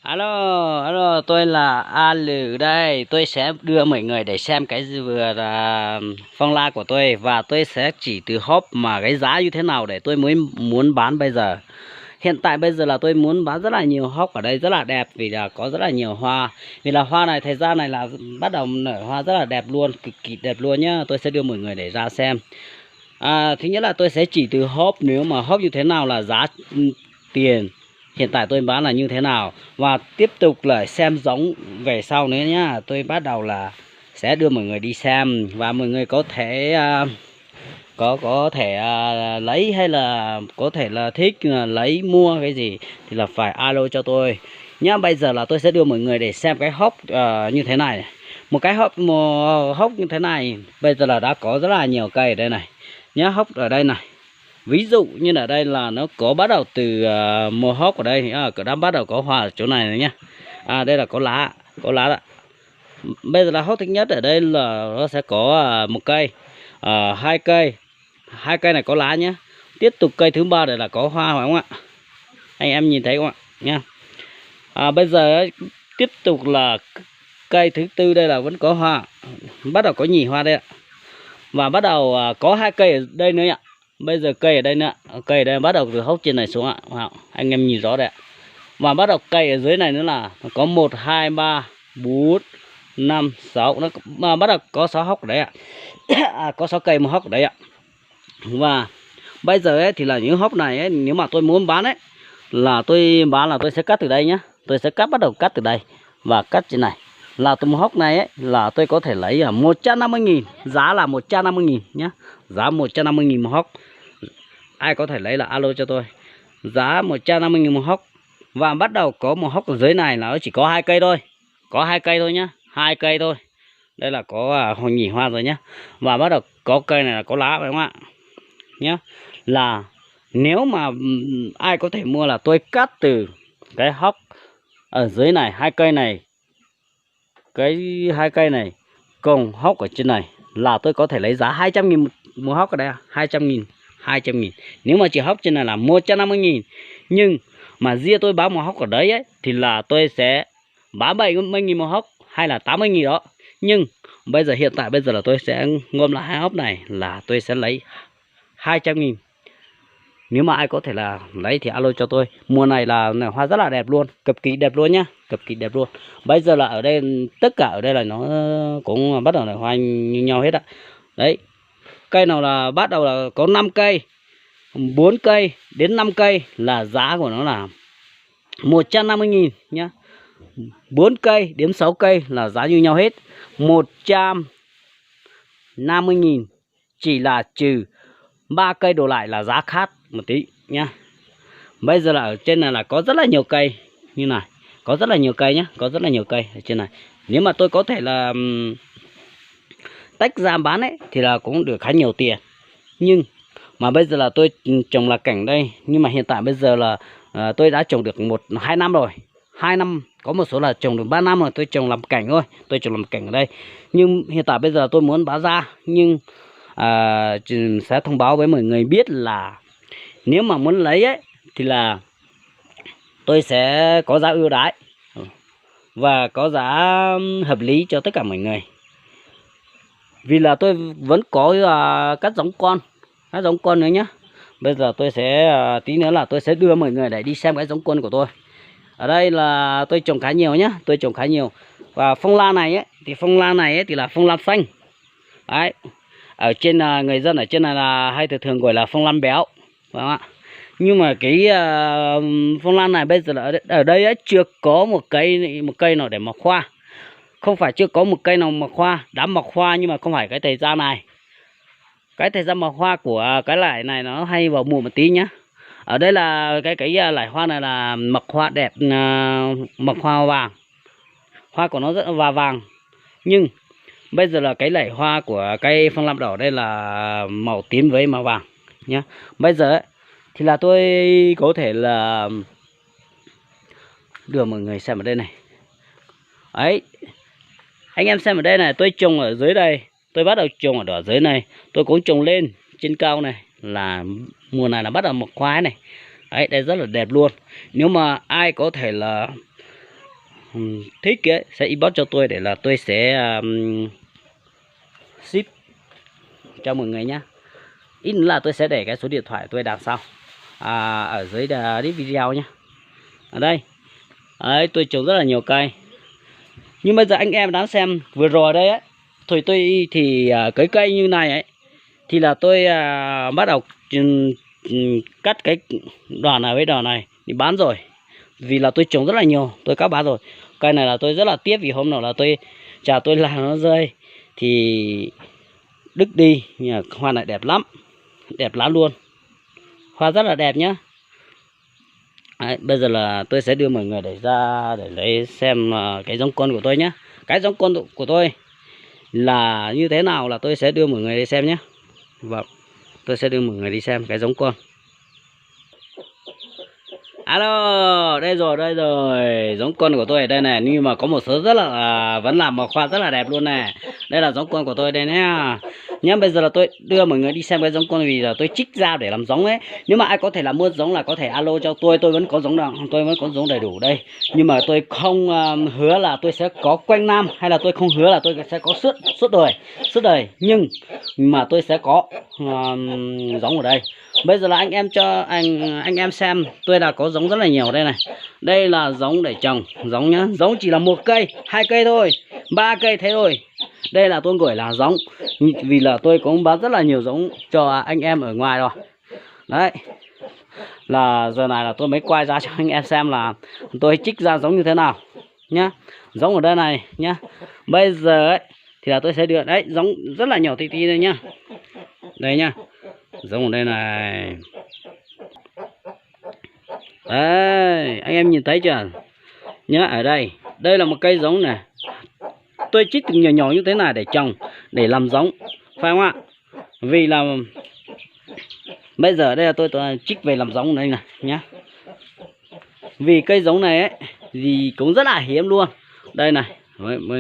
Alo, alo, tôi là A Lử đây. Tôi sẽ đưa mọi người để xem cái vừa là phong la của tôi và tôi sẽ chỉ từ hốp mà cái giá như thế nào để tôi mới muốn bán bây giờ. Hiện tại bây giờ là tôi muốn bán rất là nhiều hốp ở đây rất là đẹp vì là có rất là nhiều hoa. Vì là hoa này thời gian này là bắt đầu nở hoa rất là đẹp luôn, cực kỳ đẹp luôn nhá. Tôi sẽ đưa mọi người để ra xem. Thứ nhất là tôi sẽ chỉ từ hốp, nếu mà hốp như thế nào là giá tiền hiện tại tôi bán là như thế nào, và tiếp tục là xem giống về sau nữa nhá. Tôi bắt đầu là sẽ đưa mọi người đi xem và mọi người có thể lấy hay là có thể là thích lấy mua cái gì thì là phải alo cho tôi nhá. Bây giờ là tôi sẽ đưa mọi người để xem cái hốc như thế này, một cái hốc như thế này. Bây giờ là đã có rất là nhiều cây ở đây này nhá, hốc ở đây này. Ví dụ như ở đây là nó có bắt đầu từ mùa hốc ở đây thì đã bắt đầu có hoa ở chỗ này rồi nhá. Đây là có lá đó. Bây giờ là hốc thứ nhất ở đây là nó sẽ có một cây, hai cây này có lá nhé. Tiếp tục cây thứ ba đây là có hoa phải không ạ? Anh em nhìn thấy không ạ nhá. Bây giờ tiếp tục là cây thứ tư, đây là vẫn có hoa, bắt đầu có nhì hoa đây ạ. Và bắt đầu có hai cây ở đây nữa ạ. Bây giờ cây ở đây nữa, cây ở đây bắt đầu từ hốc trên này xuống ạ. Anh em nhìn rõ đấy ạ. Và bắt đầu cây ở dưới này nữa là có 1, 2, 3, 4, 5, 6, nó mà bắt đầu có 6 hốc ở đấy ạ. Có 6 cây một hốc ở đấy ạ. Và bây giờ ấy, thì là những hốc này ấy, nếu mà tôi muốn bán ấy là tôi bán là tôi sẽ cắt từ đây nhá. Tôi sẽ bắt đầu cắt từ đây và cắt trên này. Là từ một hốc này ấy là tôi có thể lấy 150.000, giá là 150.000 nhá. Giá 150.000 một hốc. Ai có thể lấy là alo cho tôi. Giá 150.000 một hốc. Và bắt đầu có một hốc ở dưới này là nó chỉ có 2 cây thôi. Có 2 cây thôi nhá, 2 cây thôi. Đây là có hồi nhỉ hoa rồi nhá. Và bắt đầu có cây này là có lá phải không ạ? Nhá. Là nếu mà ai có thể mua là tôi cắt từ cái hốc ở dưới này, 2 cây này, cái 2 cây này cùng hốc ở trên này là tôi có thể lấy giá 200.000 một hốc ở đây, 200.000. Nếu mà chỉ hốc trên này là 150.000. Nhưng mà riêng tôi bán một hốc ở đấy ấy, thì là tôi sẽ bán 70.000 một hốc hay là 80.000 đó. Nhưng bây giờ hiện tại bây giờ là tôi sẽ gom lại hai hốc này là tôi sẽ lấy 200.000. Nếu mà ai có thể là lấy thì alo cho tôi. Mùa này là hoa rất là đẹp luôn, cực kỳ đẹp luôn nhá, cực kỳ đẹp luôn. Bây giờ là ở đây tất cả ở đây là nó cũng bắt đầu là hoa như nhau hết ạ. Đấy, cây nào là bắt đầu là có 5 cây, 4 cây đến 5 cây là giá của nó là 150.000 nhá. 4 cây đến 6 cây là giá như nhau hết, 150.000. Chỉ là trừ 3 cây đổ lại là giá khác một tí nhá. Bây giờ là ở trên này là có rất là nhiều cây như này, có rất là nhiều cây nhá, có rất là nhiều cây ở trên này. Nếu mà tôi có thể là tách ra bán ấy thì là cũng được khá nhiều tiền. Nhưng mà bây giờ là tôi trồng là cảnh đây, nhưng mà hiện tại bây giờ là tôi đã trồng được 1-2 năm rồi, 2 năm, có một số là trồng được 3 năm rồi. Tôi trồng làm cảnh thôi, tôi trồng làm cảnh ở đây. Nhưng hiện tại bây giờ tôi muốn bán ra, nhưng sẽ thông báo với mọi người biết là nếu mà muốn lấy ấy thì là tôi sẽ có giá ưu đãi và có giá hợp lý cho tất cả mọi người. Vì là tôi vẫn có các giống con nữa nhá. Bây giờ tôi sẽ tí nữa là tôi sẽ đưa mọi người để đi xem cái giống con của tôi. Ở đây là tôi trồng khá nhiều nhá, tôi trồng khá nhiều. Và phong lan này ấy thì là phong lan xanh. Đấy. Ở trên người dân ở trên này là hay thường gọi là phong lan béo, phải không ạ? Nhưng mà cái phong lan này bây giờ là ở đây ấy, chưa có một cây nào để mọc hoa. Không phải chưa có một cây nào mọc hoa, đã mọc hoa nhưng mà không phải cái thời gian này. Cái thời gian mọc hoa của cái loại này nó hay vào mùa một tí nhá. Ở đây là cái loại hoa này là mọc hoa đẹp, mọc hoa vàng. Hoa của nó rất là vàng. Nhưng bây giờ là cái loại hoa của cây phong lan đỏ đây là màu tím với màu vàng nhá. Bây giờ ấy, thì là tôi có thể là đưa mọi người xem ở đây này. Ấy, anh em xem ở đây này, tôi trồng ở dưới đây, tôi bắt đầu trồng ở dưới này, tôi cũng trồng lên trên cao này, là mùa này là bắt đầu mọc hoa này. Đấy, đây rất là đẹp luôn. Nếu mà ai có thể là thích ấy, sẽ inbox cho tôi để là tôi sẽ ship cho mọi người nhá. Ít nữa là tôi sẽ để cái số điện thoại tôi đằng sau ở dưới đít video nhá. Ở đây đấy, tôi trồng rất là nhiều cây. Nhưng bây giờ anh em đang xem vừa rồi đây ấy, tôi thì cái cây như này ấy thì là tôi bắt đầu cắt cái đoạn này với đoạn này thì bán rồi, vì là tôi trồng rất là nhiều, tôi cắt bán rồi. Cây này là tôi rất là tiếc, vì hôm nào là tôi làm nó rơi thì đứt đi. Nhưng hoa này đẹp lắm luôn, hoa rất là đẹp nhá. Đấy, bây giờ là tôi sẽ đưa mọi người để ra để lấy xem cái giống con của tôi nhé. Cái giống con của tôi là như thế nào là tôi sẽ đưa mọi người đi xem nhé. Vâng, tôi sẽ đưa mọi người đi xem cái giống con. Alo, đây rồi, giống con của tôi ở đây này. Nhưng mà có một số rất là vẫn làm một hoa rất là đẹp luôn này. Đây là giống con của tôi đây nhá. Nhá, bây giờ là tôi đưa mọi người đi xem cái giống con, vì là tôi trích ra để làm giống ấy. Nếu mà ai có thể là mua giống là có thể alo cho tôi vẫn có giống nào, tôi vẫn có giống đầy đủ đây. Nhưng mà tôi không hứa là tôi sẽ có quanh năm, hay là tôi không hứa là tôi sẽ có suốt đời. Nhưng mà tôi sẽ có giống ở đây. Bây giờ là anh em cho anh em xem, tôi đã có giống rất là nhiều đây này. Đây là giống để trồng, giống nhá. Giống chỉ là 1 cây, 2 cây thôi, 3 cây thế thôi. Đây là tôi gọi là giống, vì là tôi cũng bán rất là nhiều giống cho anh em ở ngoài rồi. Đấy, là giờ này là tôi mới quay ra cho anh em xem là tôi trích ra giống như thế nào nhá. Giống ở đây này nhá. Bây giờ ấy thì là tôi sẽ đưa đấy, giống rất là nhiều tí đây nhá. Đây nhá, giống ở đây này. Đấy, anh em nhìn thấy chưa nhá. Ở đây, đây là một cây giống này, tôi trích nhỏ nhỏ như thế này để trồng, để làm giống, phải không ạ? Vì là bây giờ đây là tôi trích về làm giống đây này nhá. Vì cây giống này ấy thì cũng rất là hiếm luôn. Đây này,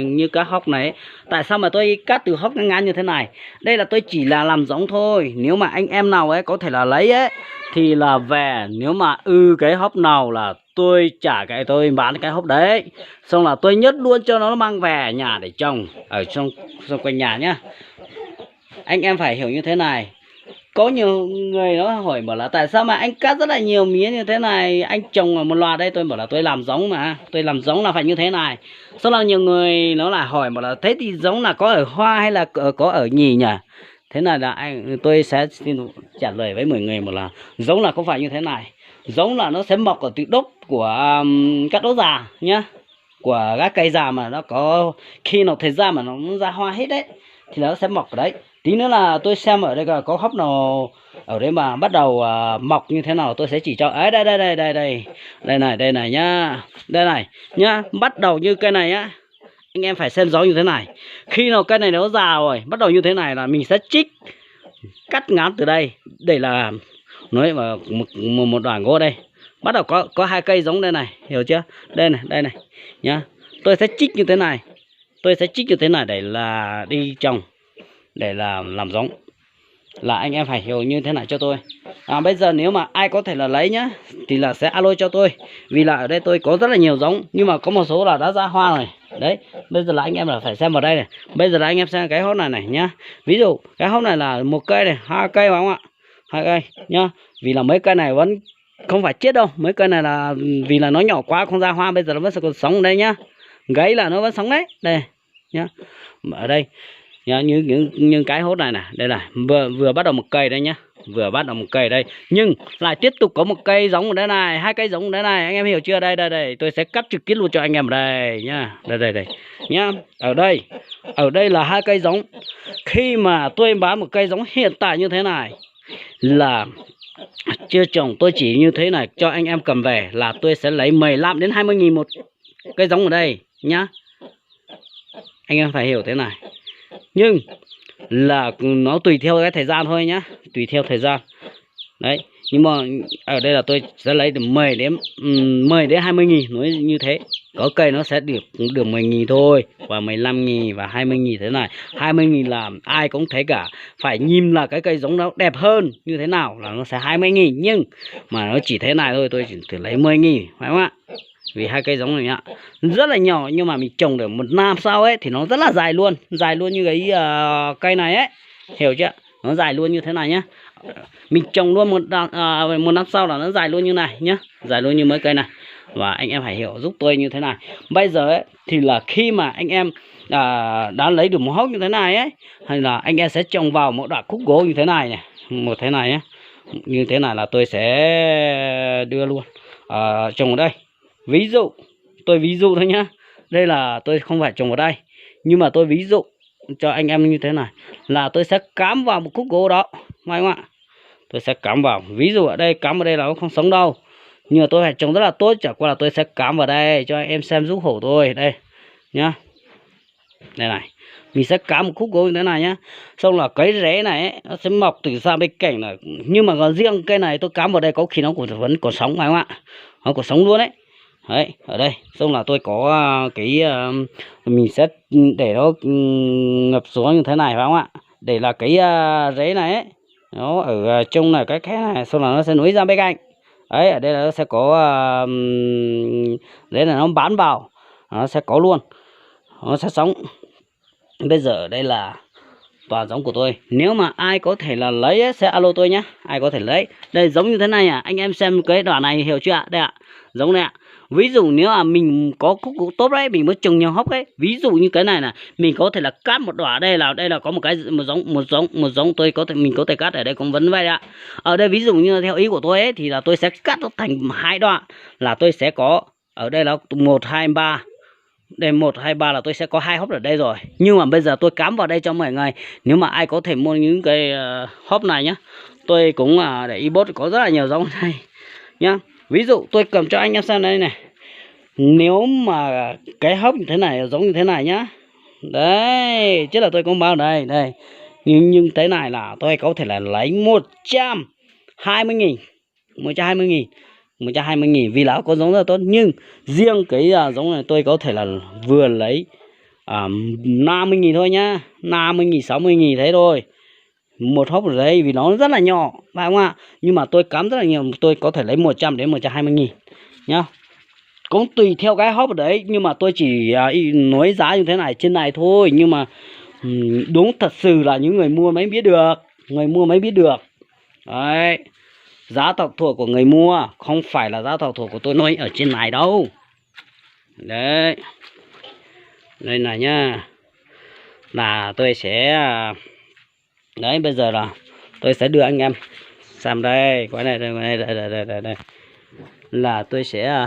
như cái hốc này ấy. Tại sao mà tôi cắt từ hốc ngang như thế này? Đây là tôi chỉ là làm giống thôi. Nếu mà anh em nào ấy có thể là lấy ấy thì là về, nếu mà cái hốc nào là tôi trả tôi bán cái hốc đấy, xong là tôi nhấc luôn cho nó mang về nhà để trồng ở trong quanh nhà nhá. Anh em phải hiểu như thế này. Có nhiều người nó hỏi bảo là tại sao mà anh cắt rất là nhiều mía như thế này, anh trồng ở một loạt đây. Tôi bảo là tôi làm giống mà, tôi làm giống là phải như thế này. Sau là nhiều người nó lại hỏi bảo là thế thì giống là có ở hoa hay là có ở nhì nhỉ? Thế này là tôi sẽ xin trả lời với mọi người một là giống là không phải như thế này. Giống là nó sẽ mọc ở từ đốt của các đốt già nhá, của các cây già mà nó có khi nào thời gian mà nó ra hoa hết đấy thì nó sẽ mọc ở đấy. Tí nữa là tôi xem ở đây có hốc nào ở đây mà bắt đầu mọc như thế nào tôi sẽ chỉ cho. Ấy đây này nhá. Đây này nhá, bắt đầu như cây này á, anh em phải xem gió như thế này. Khi nào cây này nó già rồi, bắt đầu như thế này là mình sẽ trích cắt ngắn từ đây để là nói vào một đoạn gỗ đây. Bắt đầu có 2 cây giống đây này, hiểu chưa? Đây này nhá. Tôi sẽ trích như thế này. Để là đi trồng, để là làm giống. Là anh em phải hiểu như thế này cho tôi. Bây giờ nếu mà ai có thể là lấy nhá thì là sẽ alo cho tôi, vì là ở đây tôi có rất là nhiều giống, nhưng mà có một số là đã ra hoa rồi. Đấy, bây giờ là anh em là phải xem vào đây này. Bây giờ là anh em xem cái hốc này nhá. Ví dụ cái hốc này là 1 cây này, 2 cây phải không ạ? 2 cây nhá. Vì là mấy cây này vẫn không phải chết đâu. Mấy cây này là vì là nó nhỏ quá không ra hoa, bây giờ nó vẫn còn sống ở đây nhá. Gãy là nó vẫn sống đấy. Đây nhá. Ở đây nhá, như cái hốt này đây là vừa bắt đầu 1 cây đây nhá, vừa bắt đầu 1 cây đây, nhưng lại tiếp tục có 1 cây giống ở đây này, 2 cây giống ở đây này, anh em hiểu chưa? Đây tôi sẽ cắt trực tiếp luôn cho anh em ở đây nhá. Đây nhá. Ở đây là 2 cây giống. Khi mà tôi bán 1 cây giống hiện tại như thế này là chưa trồng, tôi chỉ như thế này cho anh em cầm về là tôi sẽ lấy 15 đến 20 nghìn một cây giống ở đây nhá. Anh em phải hiểu thế này. Nhưng là nó tùy theo cái thời gian thôi nhá, tùy theo thời gian. Đấy, nhưng mà ở đây là tôi sẽ lấy được 10 đến 20 nghìn, nói như thế. Có cây nó sẽ được 10 nghìn thôi, và 15 nghìn và 20 nghìn thế này. 20 nghìn là ai cũng thấy cả, phải nhìn là cái cây giống nó đẹp hơn như thế nào là nó sẽ 20 nghìn, nhưng mà nó chỉ thế này thôi, tôi chỉ thử lấy 10 nghìn, phải không ạ? Vì hai cây giống này nhá rất là nhỏ, nhưng mà mình trồng được một năm sau ấy thì nó rất là dài luôn như cái cây này ấy, hiểu chưa? Nó dài luôn như thế này nhá. Mình trồng luôn một năm sau là nó dài luôn như này nhá, dài luôn như mấy cây này. Và anh em phải hiểu giúp tôi như thế này. Bây giờ ấy thì là khi mà anh em đã lấy được một hốc như thế này ấy, hay là anh em sẽ trồng vào một đoạn khúc gỗ như thế này này, một thế này nhé, như thế này là tôi sẽ đưa luôn trồng ở đây. Ví dụ tôi ví dụ thôi nhá, đây là tôi không phải trồng ở đây, nhưng mà tôi ví dụ cho anh em như thế này là tôi sẽ cắm vào một khúc gỗ đó, phải không ạ? Tôi sẽ cắm vào, ví dụ ở đây cắm ở đây là nó không sống đâu, nhưng mà tôi phải trồng rất là tốt, chả qua là tôi sẽ cắm vào đây cho anh em xem giúp hộ tôi đây nhá. Đây này, mình sẽ cắm một khúc gỗ như thế này nhá, xong là cái rễ này ấy, nó sẽ mọc từ xa bên cạnh này, nhưng mà còn riêng cây này tôi cắm vào đây có khi nó vẫn còn sống, phải không ạ? Nó còn sống luôn đấy. Đấy, ở đây xong là tôi có mình sẽ để nó ngập xuống như thế này, phải không ạ? Để là cái rễ này ấy, nó ở trong này cái này, xong là nó sẽ nối ra bên cạnh. Đấy, ở đây là nó sẽ có đấy là nó bám vào, nó sẽ có luôn, nó sẽ sống. Bây giờ ở đây là toàn giống của tôi, nếu mà ai có thể là lấy ấy, sẽ alo tôi nhé, ai có thể lấy. Đây giống như thế này anh em xem cái đoạn này hiểu chưa ạ? Đây ạ, giống này ạ. Ví dụ nếu mà mình có khúc gỗ tốt đấy, mình mới trồng nhiều hốc ấy, ví dụ như cái này là mình có thể là cắt một đoạn, đây là có một giống tôi có thể mình có thể cắt ở đây cũng vẫn vậy ạ. Ở đây ví dụ như theo ý của tôi ấy thì là tôi sẽ cắt nó thành 2 đoạn, là tôi sẽ có ở đây là 1 2 3. Đây 1 2 3 là tôi sẽ có 2 hốc ở đây rồi. Nhưng mà bây giờ tôi cắm vào đây cho mọi người. Nếu mà ai có thể mua những cái hốc này nhá, tôi cũng để e-bot có rất là nhiều giống này nhá. Ví dụ tôi cầm cho anh em xem đây này. Nếu mà cái hốc như thế này giống như thế này nhá. Đấy, chứ là tôi cũng bao đây, đây. Nhưng thế này là tôi có thể là lấy 120.000. 120.000. 120.000 vì là có giống rất là tốt. Nhưng riêng cái giống này tôi có thể là vừa lấy 50.000 thôi nhá, 50.000 60.000 thế thôi, một hốc ở đây vì nó rất là nhỏ, phải không ạ? Nhưng mà tôi cắm rất là nhiều, tôi có thể lấy 100 đến 120.000 nhá, cũng tùy theo cái hốc ở đấy. Nhưng mà tôi chỉ nói giá như thế này trên này thôi, nhưng mà đúng thật sự là những người mua mới biết được, đấy. Giá thảo thuộc của người mua không phải là giá thảo thuộc của tôi nói ở trên này đâu. Đấy, đây này nhá, là tôi sẽ đấy, bây giờ là tôi sẽ đưa anh em xem đây, cái này đây, là tôi sẽ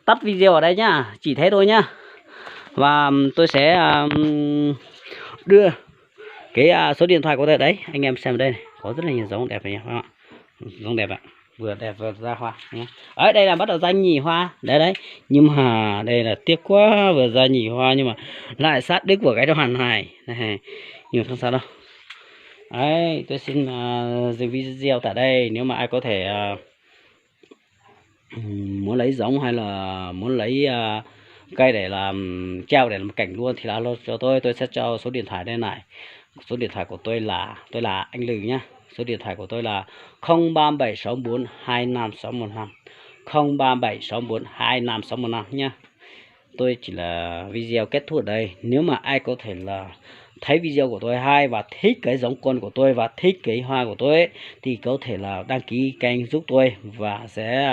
tắt video ở đây nhá, chỉ thế thôi nhá. Và tôi sẽ đưa cái số điện thoại của tôi đấy, anh em xem đây này, có rất là nhiều giống đẹp này nhá, giống đẹp ạ, vừa đẹp vừa ra hoa nhé. Ở đây là bắt đầu ra nhì hoa đấy, nhưng mà đây là tiếc quá, vừa ra nhì hoa nhưng mà lại sát đích của cái đoàn này, nhưng không sao đâu. Đấy, tôi xin dừng video tại đây. Nếu mà ai có thể muốn lấy giống hay là muốn lấy cây để làm treo để làm cảnh luôn thì alo cho tôi sẽ cho số điện thoại đây này. Số điện thoại của tôi là anh Lừ nhá. Số điện thoại của tôi là 0376425615, 0376425615 nhá. Tôi chỉ là video kết thúc ở đây. Nếu mà ai có thể là thấy video của tôi hay và thích cái giống con của tôi và thích cái hoa của tôi ấy, thì có thể là đăng ký kênh giúp tôi và sẽ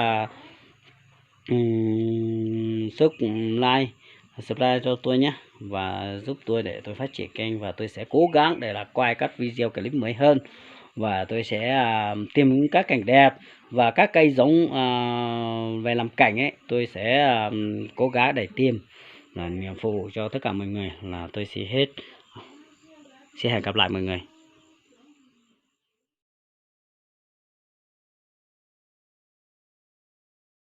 sức like subscribe cho tôi nhé, và giúp tôi để tôi phát triển kênh. Và tôi sẽ cố gắng để là quay các video clip mới hơn, và tôi sẽ tìm những các cảnh đẹp và các cây giống về làm cảnh ấy, tôi sẽ cố gắng để tìm là niềm phục vụ cho tất cả mọi người. Là tôi sẽ hẹn gặp lại mọi người.